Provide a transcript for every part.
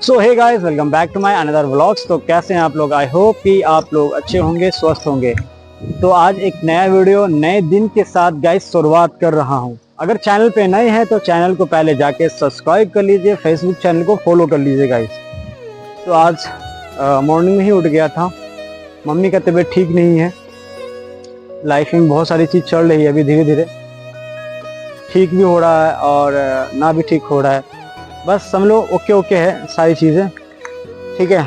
So hey guys, welcome back to my another vlogs. तो कैसे हैं आप लोग? आई होप कि आप लोग अच्छे होंगे, स्वस्थ होंगे। तो आज एक नया वीडियो नए दिन के साथ गाइस शुरुआत कर रहा हूं। अगर चैनल पे नए हैं तो चैनल को पहले जाके सब्सक्राइब कर लीजिए, फेसबुक चैनल को फॉलो कर लीजिए गाइस। तो आज मॉर्निंग में ही उठ गया था। मम्मी का तबीयत ठीक नहीं है। लाइफ में बहुत सारी चीज़ चल रही है, अभी धीरे धीरे ठीक भी हो रहा है और ना भी ठीक हो रहा है। बस समझ लो ओके ओके है सारी चीज़ें, ठीक है।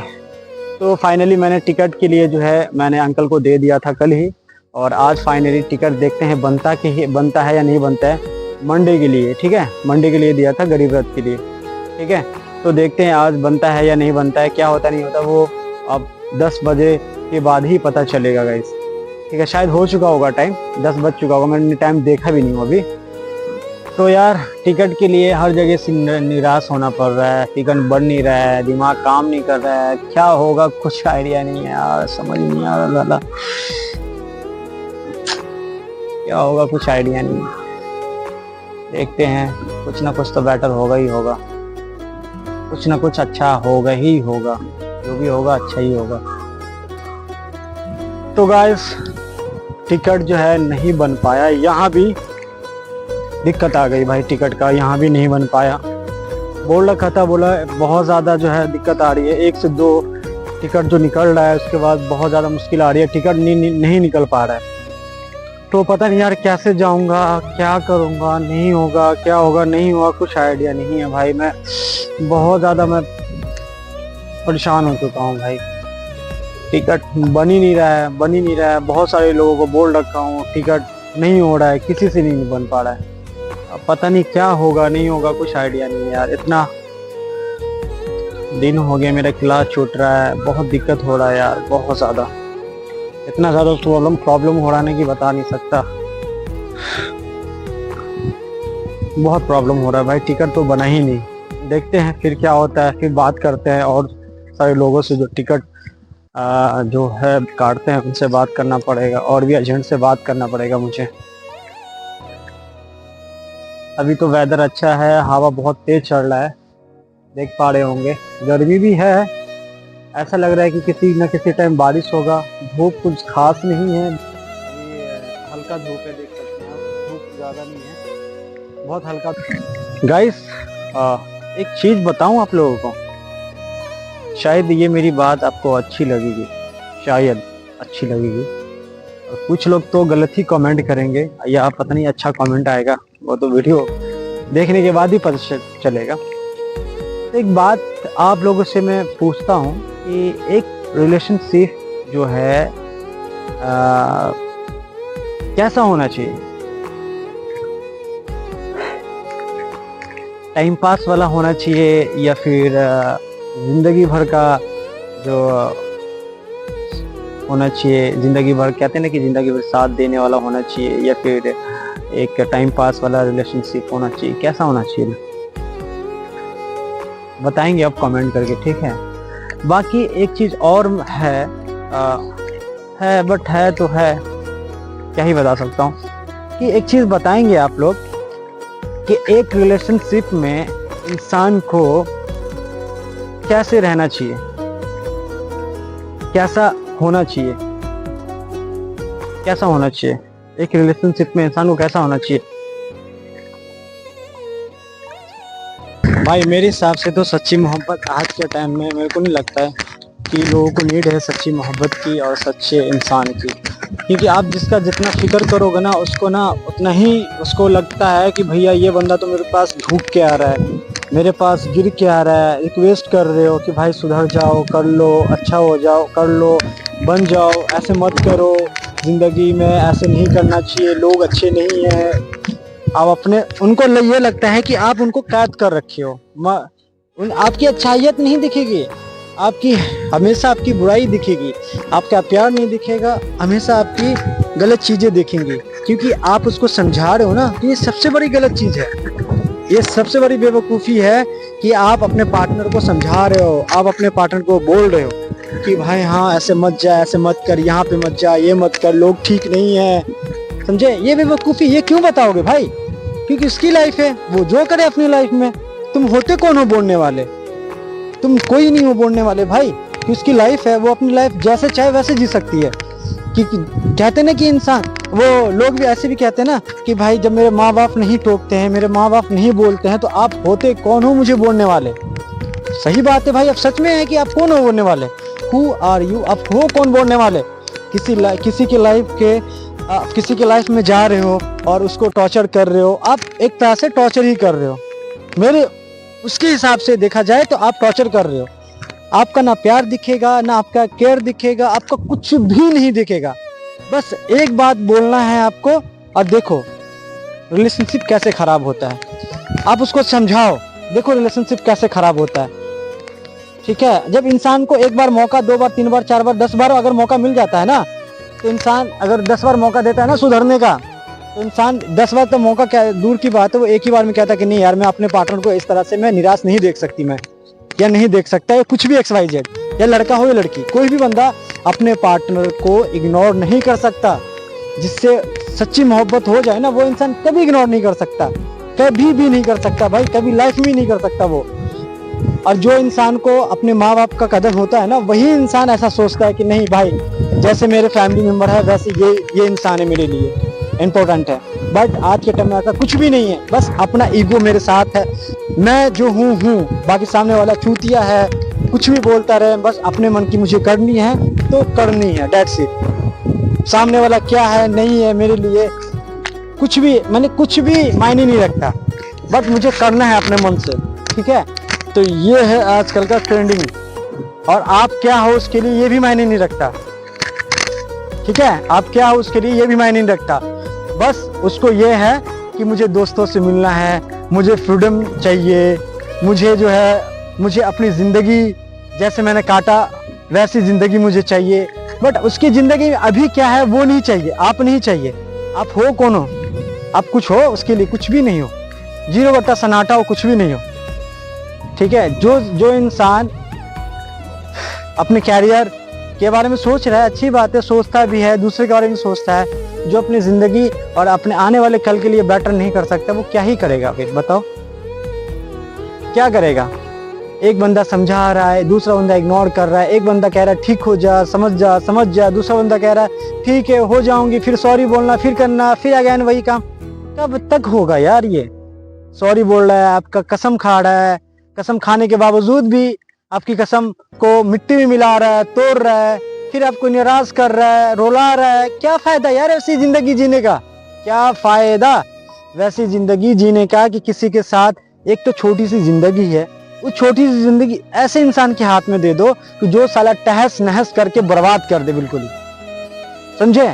तो फाइनली मैंने टिकट के लिए जो है मैंने अंकल को दे दिया था कल ही, और आज फाइनली टिकट देखते हैं बनता है या नहीं बनता है मंडे के लिए, ठीक है। मंडे के लिए दिया था, गरीब रथ के लिए, ठीक है। तो देखते हैं आज बनता है या नहीं बनता है, क्या होता नहीं होता वो अब 10 बजे के बाद ही पता चलेगा गाइस, ठीक है। शायद हो चुका होगा टाइम, 10 बज चुका होगा, मैंने टाइम देखा भी नहीं हूँ अभी। तो यार टिकट के लिए हर जगह से निराश होना पड़ रहा है, टिकट बन नहीं रहा है, दिमाग काम नहीं कर रहा है, क्या होगा कुछ आइडिया नहीं है यार, समझ नहीं आ रहा दादा क्या होगा, कुछ आइडिया नहीं है। देखते हैं, कुछ ना कुछ तो बेटर होगा ही होगा, कुछ ना कुछ अच्छा होगा ही होगा, जो भी होगा अच्छा ही होगा। तो गाइस टिकट जो है नहीं बन पाया, यहाँ भी दिक्कत आ गई भाई, टिकट का यहाँ भी नहीं बन पाया। बोल रखा था, बोला बहुत ज़्यादा जो है दिक्कत आ रही है, 1 से 2 टिकट जो निकल रहा है उसके बाद बहुत ज़्यादा मुश्किल आ रही है, टिकट नहीं निकल पा रहा है। तो पता नहीं यार कैसे जाऊँगा, क्या करूँगा, नहीं होगा क्या होगा, नहीं होगा कुछ आइडिया नहीं है भाई। मैं बहुत ज़्यादा मैं परेशान हो चुका हूँ भाई, टिकट बन ही नहीं रहा है। बहुत सारे लोगों को बोल रखा हूँ टिकट नहीं हो रहा है, किसी से नहीं बन पा रहा है। अब पता नहीं क्या होगा नहीं होगा, कुछ आइडिया नहीं है यार। इतना दिन हो गया मेरा क्लास छूट रहा है, बहुत दिक्कत हो रहा है यार, बहुत ज़्यादा, इतना ज़्यादा प्रॉब्लम हो रहा है कि बता नहीं सकता। बहुत प्रॉब्लम हो रहा है भाई, टिकट तो बना ही नहीं। देखते हैं फिर क्या होता है, फिर बात करते हैं और सारे लोगों से जो टिकट जो है काटते हैं उनसे बात करना पड़ेगा, और भी एजेंट से बात करना पड़ेगा मुझे। अभी तो वेदर अच्छा है, हवा बहुत तेज चल रहा है, देख पा रहे होंगे। गर्मी भी है, ऐसा लग रहा है कि किसी न किसी टाइम बारिश होगा। धूप कुछ खास नहीं है, हल्का धूप है, देख सकते हैं आप, धूप ज़्यादा नहीं है, बहुत हल्का। गाइस एक चीज़ बताऊं आप लोगों को, शायद ये मेरी बात आपको अच्छी लगेगी, शायद अच्छी लगेगी, और कुछ लोग तो गलत ही कमेंट करेंगे या पता नहीं अच्छा कमेंट आएगा, वो तो वीडियो देखने के बाद ही पता चलेगा। तो एक बात आप लोगों से मैं पूछता हूँ कि एक रिलेशनशिप जो है कैसा होना चाहिए? टाइम पास वाला होना चाहिए या फिर जिंदगी भर का जो होना चाहिए, जिंदगी भर कहते हैं ना कि जिंदगी भर साथ देने वाला होना चाहिए, या फिर एक टाइम पास वाला रिलेशनशिप होना चाहिए? कैसा होना चाहिए बताएंगे आप कमेंट करके, ठीक है। बाकी एक चीज और है, बट है तो है, क्या ही बता सकता हूँ कि एक चीज बताएंगे आप लोग कि एक रिलेशनशिप में इंसान को कैसे रहना चाहिए, कैसा होना चाहिए, कैसा होना चाहिए एक रिलेशनशिप में इंसान को, कैसा होना चाहिए। भाई मेरे हिसाब से तो सच्ची मोहब्बत आज के टाइम में मेरे को नहीं लगता है कि लोगों को नीड है सच्ची मोहब्बत की और सच्चे इंसान की, क्योंकि आप जिसका जितना फिक्र करोगे ना उसको ना उतना ही उसको लगता है कि भैया ये बंदा तो मेरे पास झुक के आ रहा है, मेरे पास गिर के आ रहा है, रिक्वेस्ट कर रहे हो कि भाई सुधर जाओ, कर लो, अच्छा हो जाओ, कर लो, बन जाओ, ऐसे मत करो, ज़िंदगी में ऐसे नहीं करना चाहिए, लोग अच्छे नहीं हैं। आप अपने उनको ये लगता है कि आप उनको कैद कर रखे हो, आपकी अच्छाइयत नहीं दिखेगी, आपकी हमेशा आपकी बुराई दिखेगी, आपका प्यार नहीं दिखेगा, हमेशा आपकी गलत चीज़ें दिखेंगी, क्योंकि आप उसको समझा रहे हो ना। तो ये सबसे बड़ी गलत चीज़ है, ये सबसे बड़ी बेवकूफ़ी है कि आप अपने पार्टनर को समझा रहे हो, आप अपने पार्टनर को बोल रहे हो कि भाई हाँ ऐसे मत जा, ऐसे मत कर, यहाँ पे मत जा, ये मत कर, लोग ठीक नहीं है, समझे? ये बेवकूफ़ी, ये क्यों बताओगे भाई? क्योंकि उसकी लाइफ है, वो जो करे अपनी लाइफ में, तुम होते कौन हो बोलने वाले? तुम कोई नहीं हो बोलने वाले भाई, कि उसकी लाइफ है, वो अपनी लाइफ जैसे चाहे वैसे जी सकती है। कि कहते ना कि इंसान, वो लोग भी ऐसे भी कहते हैं ना कि भाई जब मेरे माँ बाप नहीं टोकते हैं, मेरे माँ बाप नहीं बोलते हैं, तो आप होते कौन हो मुझे बोलने वाले। सही बात है भाई, अब सच में है कि आप कौन हो बोलने वाले। हु आर यू, आप हो कौन बोलने वाले। किसी की लाइफ में जा रहे हो और उसको टॉर्चर कर रहे हो, आप एक तरह से टॉर्चर ही कर रहे हो। मेरे उसके हिसाब से देखा जाए तो आप टॉर्चर कर रहे हो। आपका ना प्यार दिखेगा, ना आपका केयर दिखेगा, आपका कुछ भी नहीं दिखेगा। बस एक बात बोलना है आपको, और देखो रिलेशनशिप कैसे खराब होता है, आप उसको समझाओ। देखो रिलेशनशिप कैसे खराब होता है, ठीक है। जब इंसान को एक बार मौका, 2 बार, 3 बार, 4 बार, 10 बार अगर मौका मिल जाता है ना, तो इंसान अगर 10 बार मौका देता है ना सुधरने का, तो इंसान 10 बार तो मौका क्या दूर की बात है, वो एक ही बार में कहता है कि नहीं यार मैं अपने पार्टनर को इस तरह से मैं निराश नहीं देख सकती, मैं या नहीं देख सकता, या कुछ भी XYZ, या लड़का हो या लड़की, कोई भी बंदा अपने पार्टनर को इग्नोर नहीं कर सकता। जिससे सच्ची मोहब्बत हो जाए ना, वो इंसान कभी इग्नोर नहीं कर सकता, कभी भी नहीं कर सकता भाई, कभी लाइफ में नहीं कर सकता वो। और जो इंसान को अपने माँ बाप का कदर होता है ना, वही इंसान ऐसा सोचता है कि नहीं भाई जैसे मेरे फैमिली मेंबर है वैसे ये इंसान है मेरे लिए इम्पोर्टेंट है। बट आज के टाइम में ऐसा कुछ भी नहीं है, बस अपना ईगो मेरे साथ है, मैं जो हूँ, बाकी सामने वाला चूतिया है, कुछ भी बोलता रहे, बस अपने मन की मुझे करनी है तो करनी है, दैट्स इट। सामने वाला क्या है नहीं है मेरे लिए कुछ भी मायने नहीं रखता, बट मुझे करना है अपने मन से, ठीक है। तो ये है आजकल का ट्रेंडिंग, और आप क्या हो उसके लिए ये भी मायने नहीं रखता, ठीक है। आप क्या हो उसके लिए ये भी मायने नहीं रखता, बस उसको ये है कि मुझे दोस्तों से मिलना है, मुझे फ्रीडम चाहिए, मुझे जो है मुझे अपनी ज़िंदगी जैसे मैंने काटा वैसी ज़िंदगी मुझे चाहिए। बट उसकी ज़िंदगी में अभी क्या है वो नहीं चाहिए, आप नहीं चाहिए। आप हो कौन हो, आप कुछ हो उसके लिए, कुछ भी नहीं हो, 0 बट्टा सन्नाटा हो, कुछ भी नहीं हो, ठीक है। जो इंसान अपने कैरियर के बारे में सोच रहा है, अच्छी बात है, सोचता भी है, दूसरे के बारे में सोचता है। जो अपनी ज़िंदगी और अपने आने वाले कल के लिए बेटर नहीं कर सकता, वो क्या ही करेगा फिर, बताओ क्या करेगा। एक बंदा समझा रहा है, दूसरा बंदा इग्नोर कर रहा है, एक बंदा कह रहा है ठीक हो जा, समझ जा, दूसरा बंदा कह रहा है ठीक है हो जाऊंगी, फिर सॉरी बोलना, फिर करना, फिर अगेन वही काम। कब तक होगा यार ये। सॉरी बोल रहा है, आपका कसम खा रहा है, कसम खाने के बावजूद भी आपकी कसम को मिट्टी में मिला रहा है, तोड़ रहा है, फिर आपको निराश कर रहा है, रुला रहा है। क्या फायदा यार ऐसी जिंदगी जीने का, क्या फायदा वैसी जिंदगी जीने का कि किसी के साथ, एक तो छोटी सी जिंदगी है, वो छोटी सी जिंदगी ऐसे इंसान के हाथ में दे दो कि जो साला तहस नहस करके बर्बाद कर दे बिल्कुल ही, समझे।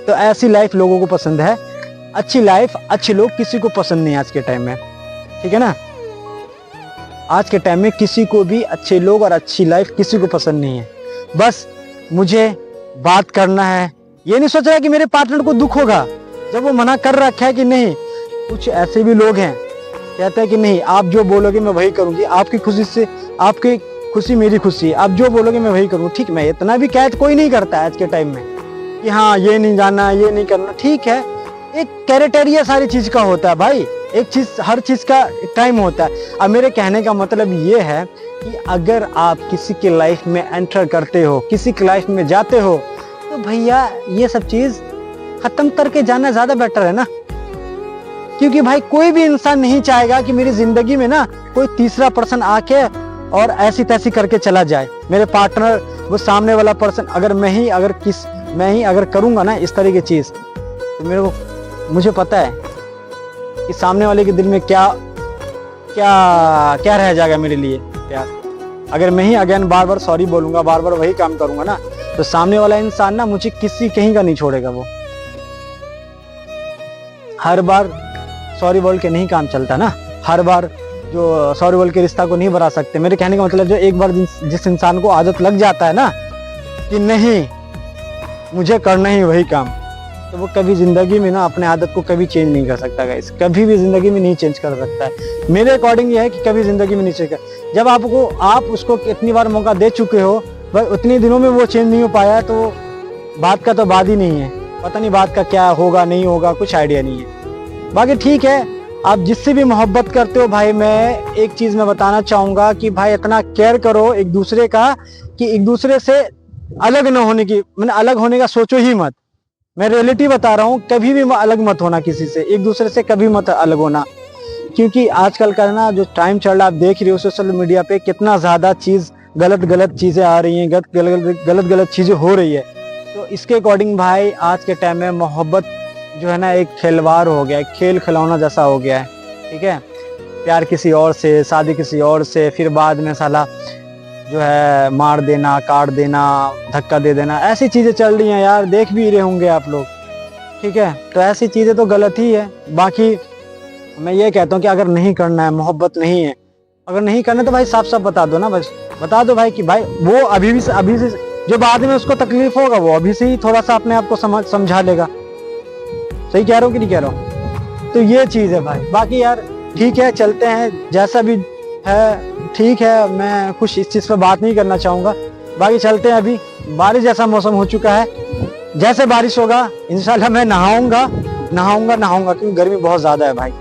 तो ऐसी लाइफ लोगों को पसंद है, अच्छी लाइफ, अच्छे लोग किसी को पसंद नहीं आज के टाइम में, ठीक है ना। आज के टाइम में किसी को भी अच्छे लोग और अच्छी लाइफ किसी को पसंद नहीं है। बस मुझे बात करना है, ये नहीं सोच रहा कि मेरे पार्टनर को दुख होगा जब वो मना कर रखा है कि नहीं। कुछ ऐसे भी लोग हैं कहते हैं कि नहीं आप जो बोलोगे मैं वही करूंगी, आपकी खुशी से, आपकी खुशी मेरी खुशी, आप जो बोलोगे मैं वही करूँगी। ठीक, मैं इतना भी कैच कोई नहीं करता आज के टाइम में कि हाँ ये नहीं जाना, ये नहीं करना, ठीक है। एक क्राइटेरिया सारी चीज का होता है भाई, एक चीज, हर चीज का टाइम होता है। अब मेरे कहने का मतलब ये है कि अगर आप किसी के लाइफ में एंटर करते हो, किसी की लाइफ में जाते हो, तो भैया ये सब चीज खत्म करके जाना ज्यादा बेटर है ना। क्योंकि भाई कोई भी इंसान नहीं चाहेगा कि मेरी जिंदगी में ना कोई तीसरा पर्सन आके और ऐसी तैसी करके चला जाए। मेरे पार्टनर, वो सामने वाला पर्सन, अगर मैं ही अगर करूंगा ना इस तरह की चीज, तो मुझे पता है कि सामने वाले के दिल में क्या रह जाएगा मेरे लिए प्यार। अगर मैं ही अगेन बार बार सॉरी बोलूंगा, बार बार वही काम करूंगा ना, तो सामने वाला इंसान ना मुझे किसी कहीं का नहीं छोड़ेगा। वो हर बार सॉरी बोल के नहीं काम चलता ना, हर बार जो सॉरी बोल के रिश्ता को नहीं बढ़ा सकते। मेरे कहने का मतलब जो एक बार जिस इंसान को आदत लग जाता है ना कि नहीं मुझे करना ही वही काम, तो वो कभी जिंदगी में ना अपने आदत को कभी चेंज नहीं कर सकता गाइस, कभी भी जिंदगी में नहीं चेंज कर सकता है। मेरे अकॉर्डिंग ये है कि कभी जिंदगी में नहीं चेंज कर। जब आप उसको कितनी बार मौका दे चुके हो, भाई उतने दिनों में वो चेंज नहीं हो पाया, तो बात का तो बात ही नहीं है। पता नहीं बात का क्या होगा नहीं होगा, कुछ आइडिया नहीं है। बाकी ठीक है, आप जिससे भी मोहब्बत करते हो भाई, मैं एक चीज मैं बताना चाहूंगा कि भाई इतना केयर करो एक दूसरे का कि एक दूसरे से अलग न होने की, मैंने अलग होने का सोचो ही मत। मैं रियलिटी बता रहा हूँ, कभी भी अलग मत होना किसी से, एक दूसरे से कभी मत अलग होना। क्योंकि आजकल का ना जो टाइम चल रहा है, आप देख रहे हो सोशल मीडिया पे कितना ज्यादा चीज गलत गलत चीजें आ रही हैं, गलत गलत चीजें हो रही है। तो इसके अकॉर्डिंग भाई आज के टाइम में मोहब्बत जो है ना एक खिलवाड़ हो गया है, खेल खिलौना जैसा हो गया है। ठीक है, प्यार किसी और से, शादी किसी और से, फिर बाद में साला जो है मार देना, काट देना, धक्का दे देना, ऐसी चीजें चल रही हैं यार, देख भी रहे होंगे आप लोग। ठीक है, तो ऐसी चीजें तो गलत ही है। बाकी मैं ये कहता हूँ कि अगर नहीं करना है, मोहब्बत नहीं है, अगर नहीं करना तो भाई साफ साफ बता दो ना, बस बता दो भाई कि भाई वो अभी से जो बाद में उसको तकलीफ होगा वो अभी से ही थोड़ा सा अपने आप को समझा लेगा। सही कह रहा हूँ कि नहीं कह रहा हूँ? तो ये चीज है भाई। बाकी यार ठीक है, चलते हैं, जैसा भी है ठीक है, मैं कुछ इस चीज पर बात नहीं करना चाहूंगा। बाकी चलते हैं, अभी बारिश जैसा मौसम हो चुका है, जैसे बारिश होगा इंशाल्लाह मैं नहाऊंगा क्योंकि गर्मी बहुत ज्यादा है भाई।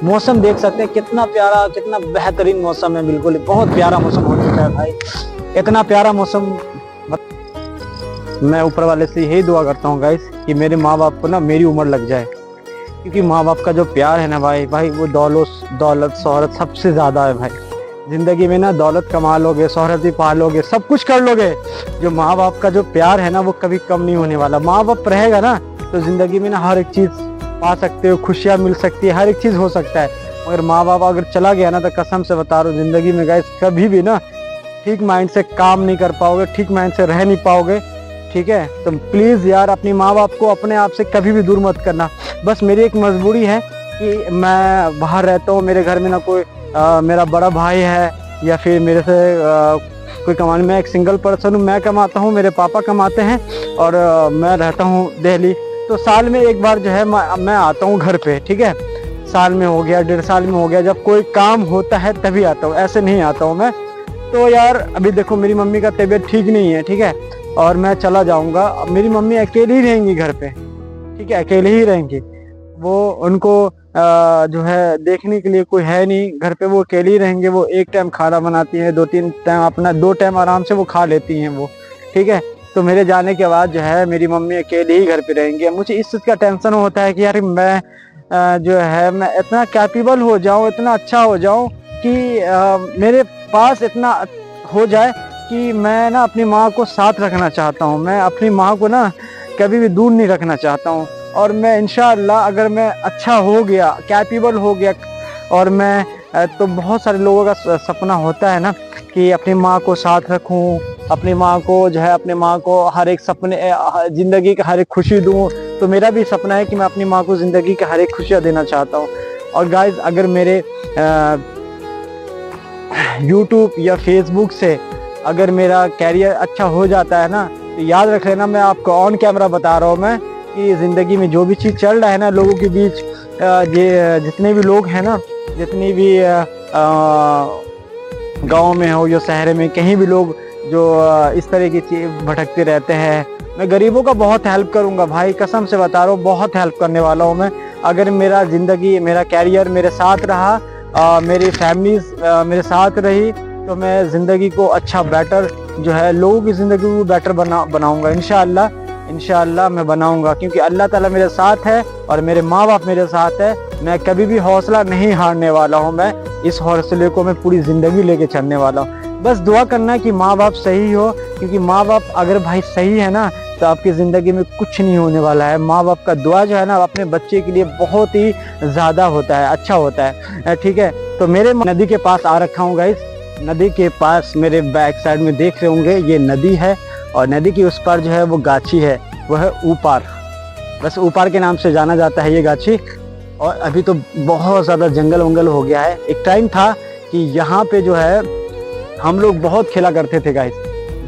मौसम देख सकते हैं कितना प्यारा, कितना बेहतरीन मौसम है, बिल्कुल बहुत प्यारा मौसम हो चुका है भाई, इतना प्यारा मौसम। मैं ऊपर वाले से यही दुआ करता हूँ गाइस कि मेरे माँ बाप को ना मेरी उम्र लग जाए, क्योंकि माँ बाप का जो प्यार है ना भाई वो दौलत शोहरत सबसे ज्यादा है भाई। जिंदगी में ना दौलत कमा लोगे, शोहरत भी पा लोगे, सब कुछ कर लोगे, जो माँ बाप का जो प्यार है ना वो कभी कम नहीं होने वाला। माँ बाप रहेगा ना तो जिंदगी में ना हर एक चीज पा सकते हो, खुशियाँ मिल सकती है, हर एक चीज हो सकता है। मगर माँ बाप अगर चला गया ना तो कसम से बता रहा हूँ जिंदगी में गाइस कभी भी ना ठीक माइंड से काम नहीं कर पाओगे, ठीक माइंड से रह नहीं पाओगे। ठीक है, तो प्लीज यार अपनी माँ बाप को अपने आप से कभी भी दूर मत करना। बस मेरी एक मजबूरी है कि मैं बाहर रहता हूँ, मेरे घर में ना कोई मेरा बड़ा भाई है या फिर मेरे से कोई कमाने, मैं एक सिंगल पर्सन हूँ, मैं कमाता हूँ, मेरे पापा कमाते हैं और मैं रहता हूँ दिल्ली। तो साल में एक बार जो है मैं आता हूँ घर पे। ठीक है, साल में हो गया, 1.5 साल में हो गया, जब कोई काम होता है तभी आता हूँ, ऐसे नहीं आता हूँ मैं। तो यार अभी देखो मेरी मम्मी का तबीयत ठीक नहीं है, ठीक है, और मैं चला जाऊंगा, मेरी मम्मी अकेली ही रहेंगी घर पे। ठीक है, अकेले ही रहेंगी वो, उनको जो है देखने के लिए कोई है नहीं घर पे, वो अकेले ही रहेंगे। वो एक टाइम खाना बनाती हैं, 2-3 टाइम अपना 2 टाइम आराम से वो खा लेती हैं वो। ठीक है, तो मेरे जाने के बाद जो है मेरी मम्मी अकेले ही घर पे रहेंगे। मुझे इस चीज़ का टेंशन होता है कि यार मैं जो है मैं इतना कैपेबल हो जाऊं, इतना अच्छा हो जाऊं कि मेरे पास इतना हो जाए कि मैं ना अपनी माँ को साथ रखना चाहता हूँ, मैं अपनी माँ को ना कभी भी दूर नहीं रखना चाहता हूँ। और मैं इंशाअल्लाह अगर मैं अच्छा हो गया, कैपेबल हो गया, और मैं तो बहुत सारे लोगों का सपना होता है ना कि अपनी माँ को साथ रखूँ, अपनी माँ को जो है अपनी माँ को हर एक सपने ज़िंदगी का हर एक खुशी दूँ। तो मेरा भी सपना है कि मैं अपनी माँ को ज़िंदगी का हर एक खुशियाँ देना चाहता हूँ। और गाइज अगर मेरे यूट्यूब या फेसबुक से अगर मेरा कैरियर अच्छा हो जाता है ना तो याद रख लेना, मैं आपको ऑन कैमरा बता रहा हूँ मैं कि ज़िंदगी में जो भी चीज़ चल रहा है ना लोगों के बीच, जितने भी लोग हैं ना, जितनी भी गांव में हो या शहर में, कहीं भी लोग जो इस तरह की चीज भटकते रहते हैं, मैं गरीबों का बहुत हेल्प करूंगा भाई, कसम से बता रहा हूँ, बहुत हेल्प करने वाला हूँ मैं। अगर मेरा ज़िंदगी, मेरा कैरियर मेरे साथ रहा, मेरी फैमिली मेरे साथ रही, तो मैं ज़िंदगी को अच्छा बेटर जो है लोगों की ज़िंदगी को बेटर बनाऊंगा इंशाअल्लाह मैं बनाऊंगा, क्योंकि अल्लाह ताला मेरे साथ है और मेरे माँ बाप मेरे साथ है। मैं कभी भी हौसला नहीं हारने वाला हूँ, मैं इस हौसले को मैं पूरी ज़िंदगी लेके चलने वाला हूँ। बस दुआ करना है कि माँ बाप सही हो, क्योंकि माँ बाप अगर भाई सही है ना तो आपकी ज़िंदगी में कुछ नहीं होने वाला है। माँ बाप का दुआ जो है ना अपने बच्चे के लिए बहुत ही ज़्यादा होता है, अच्छा होता है। ठीक है, तो मेरे नदी के पास आ रखा हूँ गाइस, नदी के पास मेरे बैक साइड में देख रहे होंगे ये नदी है, और नदी के उस पार जो है वो गाछी है, वो है ऊपार, बस ऊपार के नाम से जाना जाता है ये गाछी। और अभी तो बहुत ज़्यादा जंगल वंगल हो गया है। एक टाइम था कि यहाँ पे जो है हम लोग बहुत खेला करते थे गाइस,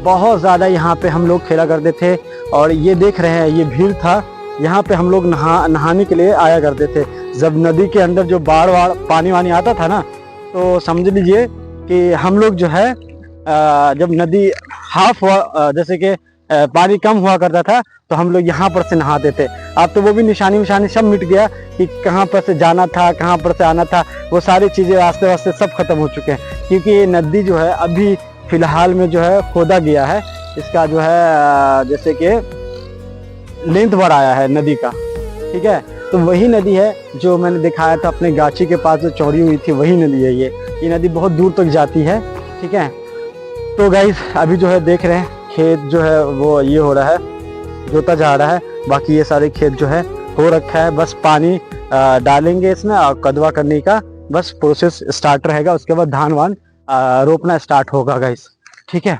बहुत ज़्यादा यहाँ पे हम लोग खेला करते थे। और ये देख रहे हैं ये भीड़ था, यहाँ पे हम लोग नहाने के लिए आया करते थे। जब नदी के अंदर जो बाढ़ पानी वानी आता था ना, तो समझ लीजिए कि हम लोग जो है जब नदी हाफ जैसे कि पानी कम हुआ करता था तो हम लोग यहाँ पर से नहाते थे। अब तो वो भी निशानी विशानी सब मिट गया कि कहाँ पर से जाना था, कहाँ पर से आना था, वो सारी चीज़ें रास्ते वास्ते सब खत्म हो चुके हैं। क्योंकि ये नदी जो है अभी फिलहाल में जो है खोदा गया है, इसका जो है जैसे कि लेंथ बढ़ाया है नदी का, ठीक है। तो वही नदी है जो मैंने दिखाया था अपने गाची के पास जो चौड़ी हुई थी, वही नदी है ये नदी बहुत दूर तक जाती है, ठीक है। तो गाइस अभी जो है देख रहे हैं खेत जो है वो ये हो रहा है, जोता जा रहा है। बाकी ये सारे खेत जो है हो रखा है, बस पानी डालेंगे इसमें और कदवा करने का बस प्रोसेस स्टार्ट रहेगा। उसके बाद धान वान रोपना स्टार्ट होगा गाइस, ठीक है।